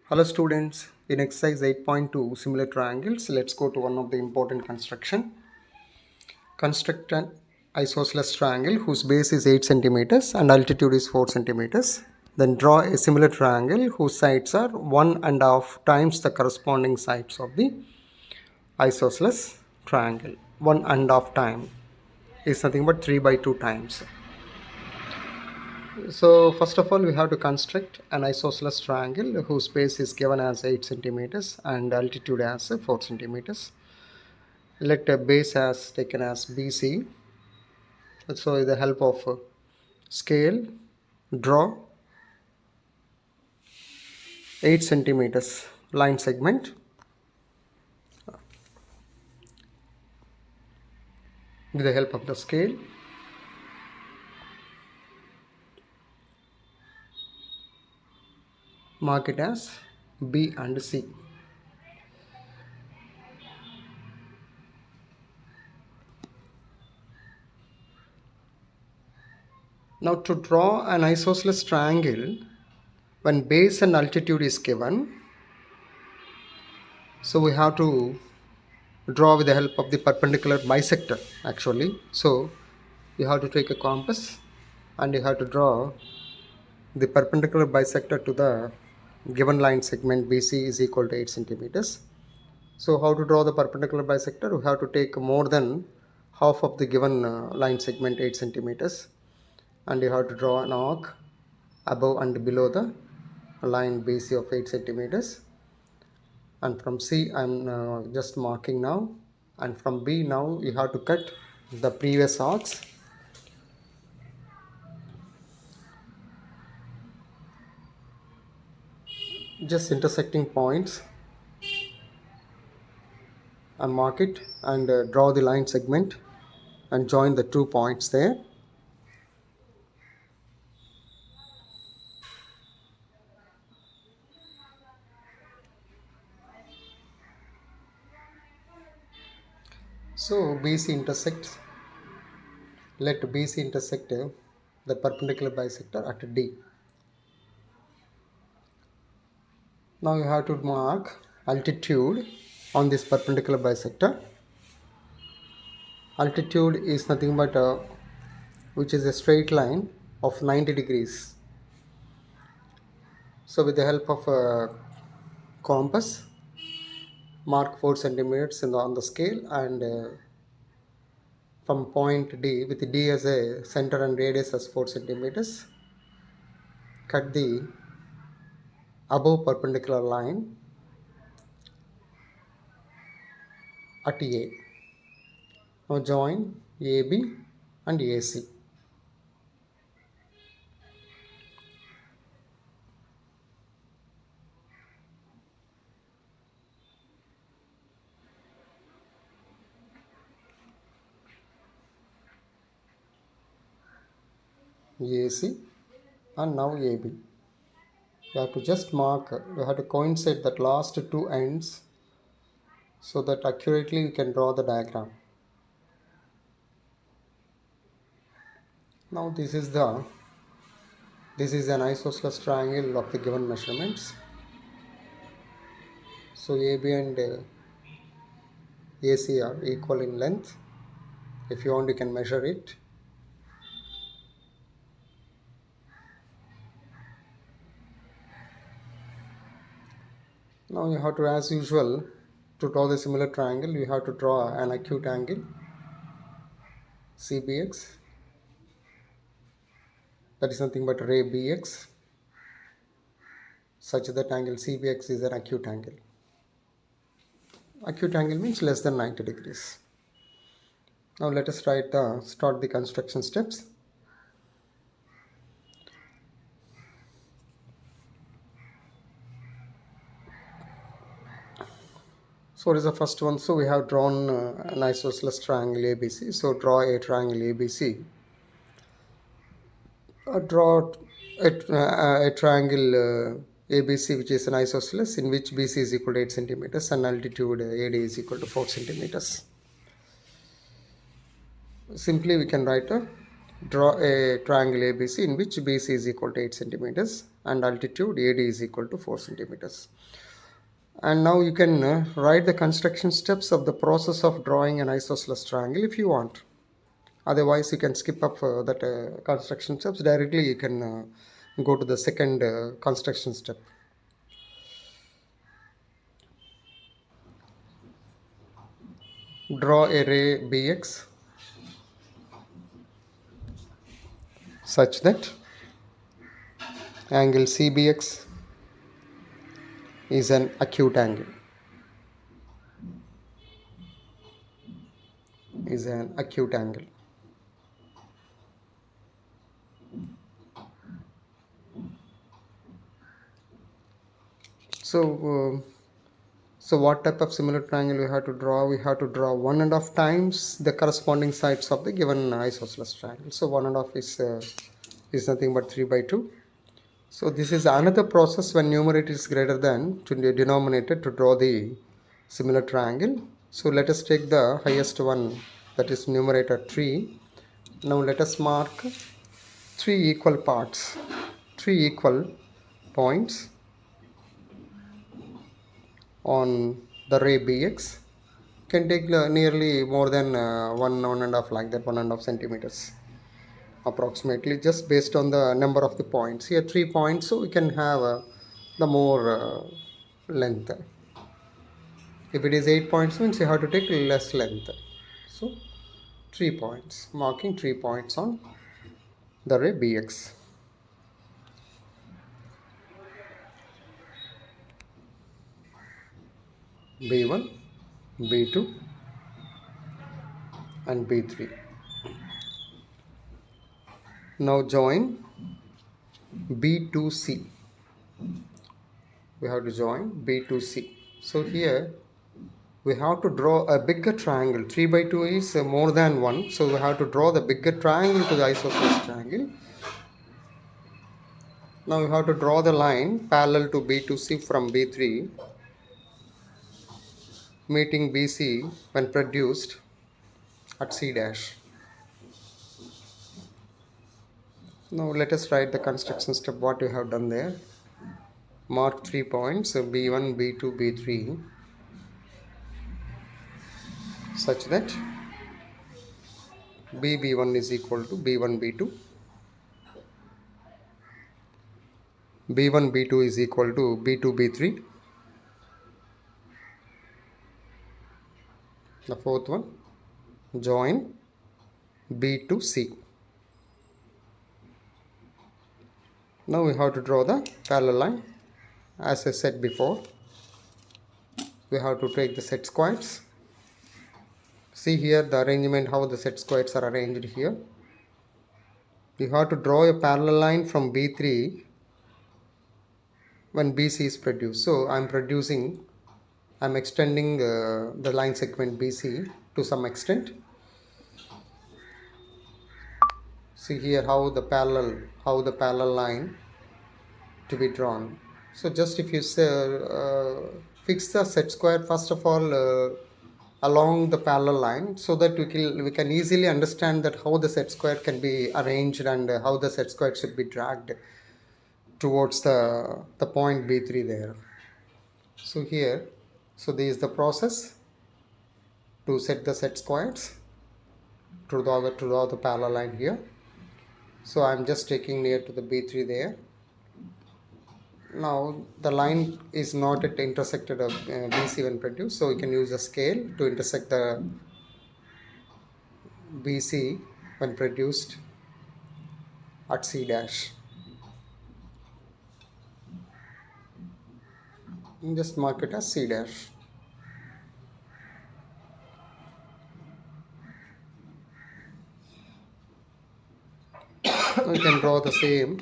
Hello students, in exercise 8.2 similar triangles, let's go to one of the important construction. Construct an isosceles triangle whose base is 8 centimeters and altitude is 4 centimeters. Then draw a similar triangle whose sides are 1.5 times the corresponding sides of the isosceles triangle. 1.5 time is nothing but 3 by 2 times. So first of all, we have to construct an isosceles triangle whose base is given as 8 centimeters and altitude as 4 centimeters. Let a base as taken as BC. So with the help of scale, draw 8 centimeters line segment. With the help of the scale, mark it as B and C. Now to draw an isosceles triangle, when base and altitude is given, so we have to draw with the help of the perpendicular bisector actually. So you have to take a compass and you have to draw the perpendicular bisector to the given line segment BC is equal to 8 centimeters. So how to draw the perpendicular bisector? We have to take more than half of the given line segment 8 centimeters, and you have to draw an arc above and below the line BC of 8 centimeters. And from C I'm just marking now, and from B now you have to cut the previous arcs. Just intersecting points and mark it and draw the line segment and join the 2 points there. So BC intersects, let BC intersect the perpendicular bisector at D. Now you have to mark altitude on this perpendicular bisector. Altitude is nothing but which is a straight line of 90 degrees. So with the help of a compass, mark 4 centimeters on the scale, and from point D, with D as a center and radius as 4 centimeters, cut the above perpendicular line at A. Now join AB and AC. AC and now AB. You have to just mark, you have to coincide that last two ends so that accurately you can draw the diagram. Now this is an isosceles triangle of the given measurements. So AB and AC are equal in length. If you want, you can measure it. Now you have to, as usual, to draw the similar triangle, you have to draw an acute angle CBX, that is nothing but ray BX, such that angle CBX is an acute angle. Acute angle means less than 90 degrees. Now let us start the construction steps. So what is the first one? So we have drawn an isosceles triangle ABC. So draw a triangle ABC. Draw a triangle ABC, which is an isosceles, in which BC is equal to 8 centimeters and altitude AD is equal to 4 centimeters. Simply we can write Draw a triangle ABC in which BC is equal to 8 centimeters and altitude AD is equal to 4 centimeters. And now you can write the construction steps of the process of drawing an isosceles triangle if you want. Otherwise, you can skip up that construction steps. Directly, you can go to the second construction step. Draw a ray BX such that angle CBX is an acute angle. Is an acute angle. So what type of similar triangle we have to draw? We have to draw 1.5 times the corresponding sides of the given isosceles triangle. So 1.5 is nothing but 3 by 2. So this is another process when numerator is greater than to the denominator to draw the similar triangle. So let us take the highest one, that is numerator 3. Now let us mark 3 equal parts, 3 equal points on the ray BX. Can take nearly more than 1.5 like that, 1.5 centimeters approximately, just based on the number of the points. Here 3 points, so we can have the more length. If it is 8 points means you have to take less length. So 3 points, marking 3 points on the ray BX. B1, B2 and B3. Now join B2C. We have to join B2C. So here we have to draw a bigger triangle. 3 by 2 is more than 1. So we have to draw the bigger triangle to the isosceles triangle. Now we have to draw the line parallel to B2C from B3, meeting BC when produced at C dash. Now let us write the construction step what we have done there. Mark 3 points, B1, B2, B3, such that BB1 is equal to B1, B2. B1, B2 is equal to B2, B3. The fourth one, join B to C. Now we have to draw the parallel line. As I said before, we have to take the set squares. See here the arrangement, how the set squares are arranged here. You have to draw a parallel line from B3 when BC is produced. So I'm extending the line segment BC to some extent. See here how the parallel line to be drawn. So just if you fix the set square first of all along the parallel line, so that we can easily understand that how the set square can be arranged and how the set square should be dragged towards the point B3 there. So here, so this is the process to set the set squares to draw the parallel line here. So I'm just taking near to the B3 there. Now the line is not at intersected of BC when produced, so we can use a scale to intersect the BC when produced at C dash. And just mark it as C dash. We can draw the same.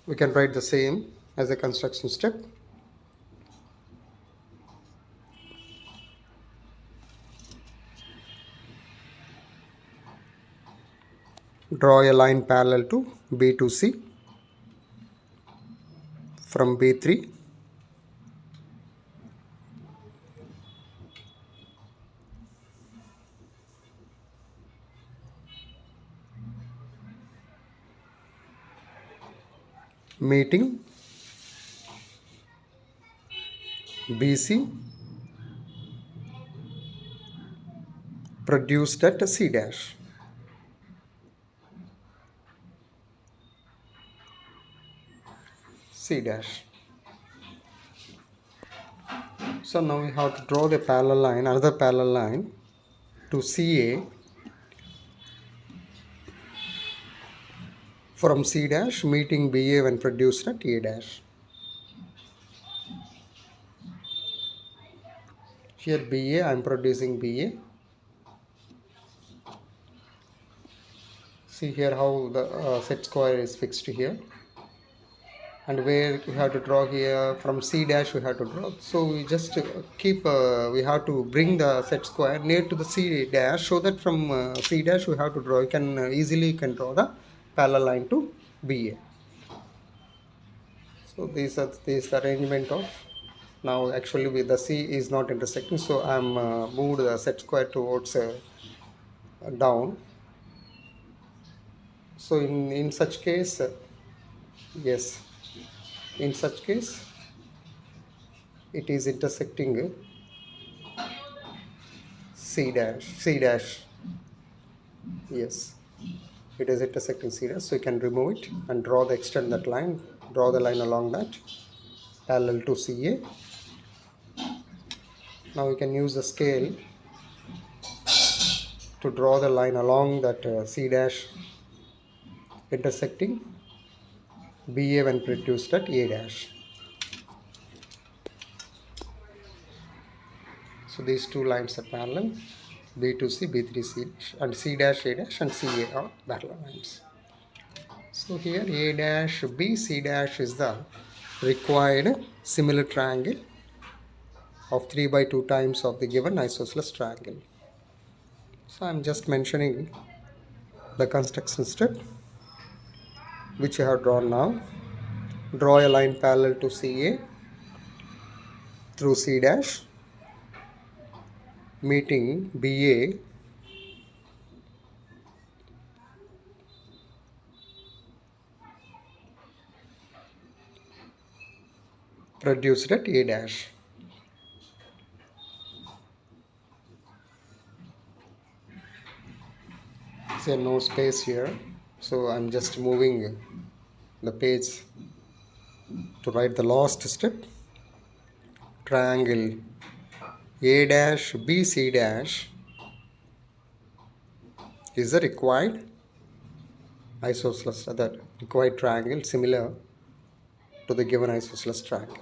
We can write the same as a construction step. Draw a line parallel to B to C from B3. meeting BC produced at C dash. C dash. So now we have to draw the parallel line, another parallel line to CA from C dash meeting BA when produced at A dash. Here BA, I am producing BA. See here how the set square is fixed here, and where we have to draw here from C dash we have to draw. So we just keep we have to bring the set square near to the C dash, so that from C dash we have to draw. You can easily can draw the parallel line to BA. So this is the arrangement of. Now actually with the C is not intersecting, so I am moved the set square towards down. So in such case, yes, in such case it is intersecting C dash, yes, it is intersecting C dash. So you can remove it and extend that line, draw the line along that parallel to CA. Now we can use the scale to draw the line along that C dash intersecting BA when produced at A dash. So these two lines are parallel, B to C, B3 C dash, and C dash A dash and CA are parallel lines. So here A dash B C dash is the required similar triangle of 3 by 2 times of the given isosceles triangle. So I am just mentioning the construction step which I have drawn now. Draw a line parallel to CA through C dash meeting BA produced at A dash. See, no space here, so I'm just moving the page to write the last step. Triangle A dash B C dash is the required isosceles, the required triangle similar to the given isosceles triangle.